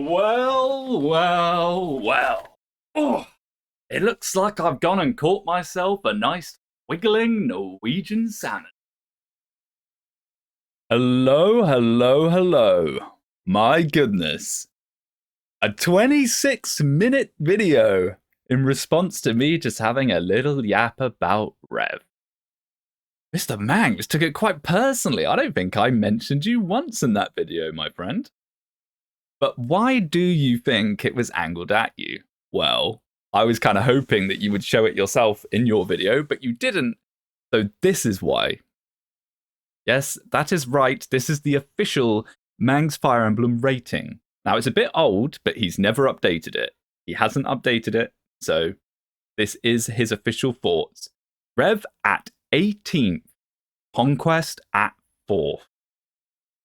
Well, well, well. Oh, it looks like I've gone and caught myself a nice wiggling Norwegian salmon. Hello, hello, hello. My goodness. A 26-minute video in response to me just having a little yap about Rev. Mr. Mangs took it quite personally. I don't think I mentioned you once in that video, my friend. But why do you think it was angled at you? Well, I was kind of hoping that you would show it yourself in your video, but you didn't. So this is why. Yes, that is right. This is the official Mangs Fire Emblem rating. Now, it's a bit old, but he's never updated it. He hasn't updated it, so this is his official thoughts. Rev at 18th, Conquest at 4th.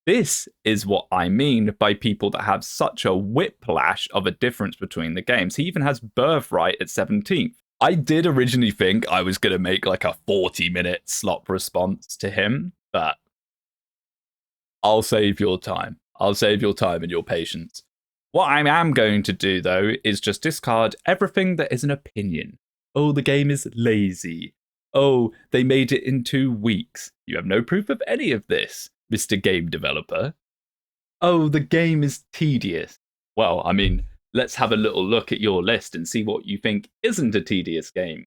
This is what I mean by people that have such a whiplash of a difference between the games. He even has Birthright at 17th. I did originally think I was going to make like a 40-minute slop response to him, but I'll save your time. I'll save your time and your patience. What I am going to do, though, is just discard everything that is an opinion. Oh, the game is lazy. Oh, they made it in 2 weeks. You have no proof of any of this, Mr. Game Developer. Oh, the game is tedious. Well, I mean, let's have a little look at your list and see what you think isn't a tedious game.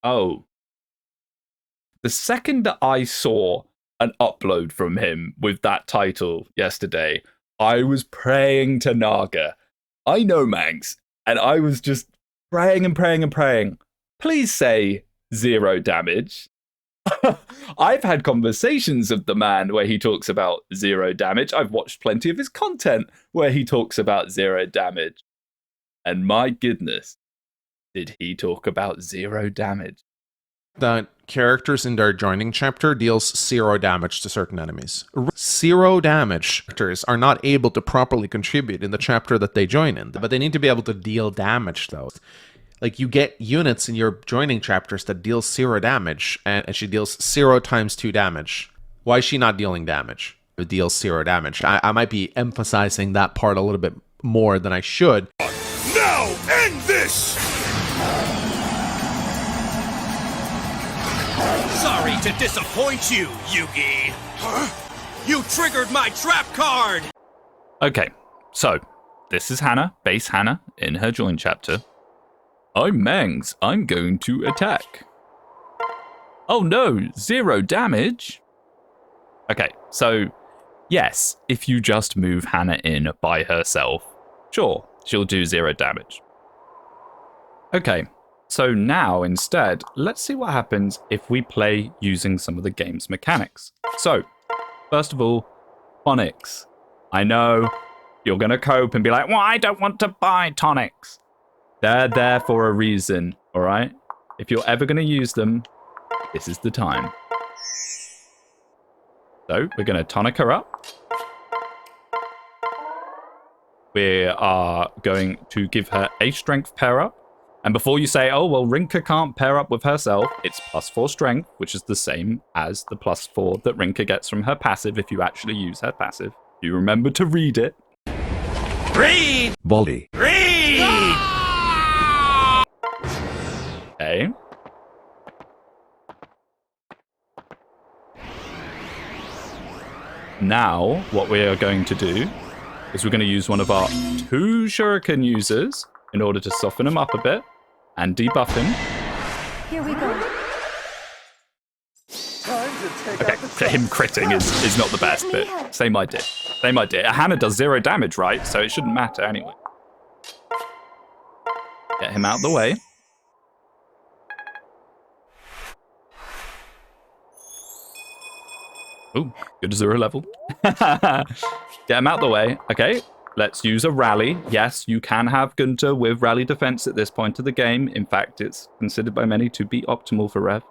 Oh. The second that I saw an upload from him with that title yesterday, I was praying to Naga. I know Mangs, and I was just praying and praying and praying. Please say 0 damage. I've had conversations with the man where he talks about 0 damage. I've watched plenty of his content where he talks about 0 damage. And my goodness, did he talk about 0 damage? That characters in their joining chapter deals 0 damage to certain enemies. 0 damage characters are not able to properly contribute in the chapter that they join in, but they need to be able to deal damage though. Like, you get units in your joining chapters that deal 0 damage, and she deals 0 times 2 damage. Why is she not dealing damage? It deals 0 damage. I might be emphasizing that part a little bit more than I should. Now end this! Sorry to disappoint you, Yugi. Huh? You triggered my trap card! Okay, so this is Hannah, base Hannah, in her join chapter. I'm Mangs, I'm going to attack. Oh no, 0 damage? Okay, so yes, if you just move Hannah in by herself, sure, she'll do 0 damage. Okay, so now instead, let's see what happens if we play using some of the game's mechanics. So, first of all, tonics. I know you're going to cope and be like, well, I don't want to buy tonics. They're there for a reason, all right? If you're ever going to use them, this is the time. So we're going to tonic her up. We are going to give her a strength pair up. And before you say, oh, well, Rinka can't pair up with herself, it's +4 strength, which is the same as the +4 that Rinka gets from her passive if you actually use her passive. You remember to read it. Read! Baldy. Read! Okay. Now, what we are going to do is we're going to use one of our 2 shuriken users in order to soften him up a bit and debuff him. Here we go. Okay, him critting is not the best, but same idea. Same idea. Hannah does 0 damage, right? So it shouldn't matter anyway. Get him out of the way. Ooh, good 0 level. Get him out the way. Okay, let's use a rally. Yes, you can have Gunter with rally defense at this point of the game. In fact, it's considered by many to be optimal for Rev.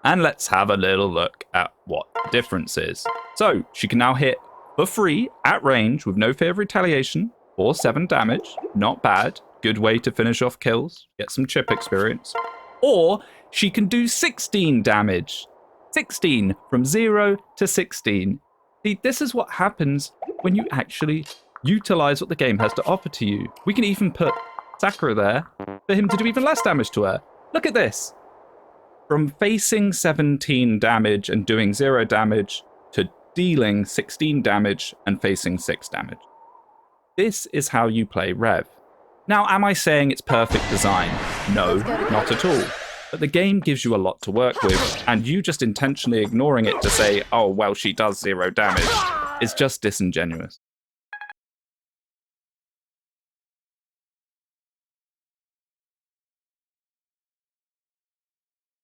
And let's have a little look at what the difference is. So, she can now hit for free at range with no fear of retaliation for 7 damage. Not bad. Good way to finish off kills. Get some chip experience. Or she can do 16 damage. 16 from 0 to 16. See, this is what happens when you actually utilize what the game has to offer to you. We can even put Sakura there for him to do even less damage to her. Look at this. From facing 17 damage and doing 0 damage to dealing 16 damage and facing 6 damage. This is how you play Rev. Now, am I saying it's perfect design? No, not at all. But the game gives you a lot to work with, and you just intentionally ignoring it to say, oh, well, she does 0 damage, is just disingenuous.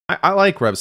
I like Rev's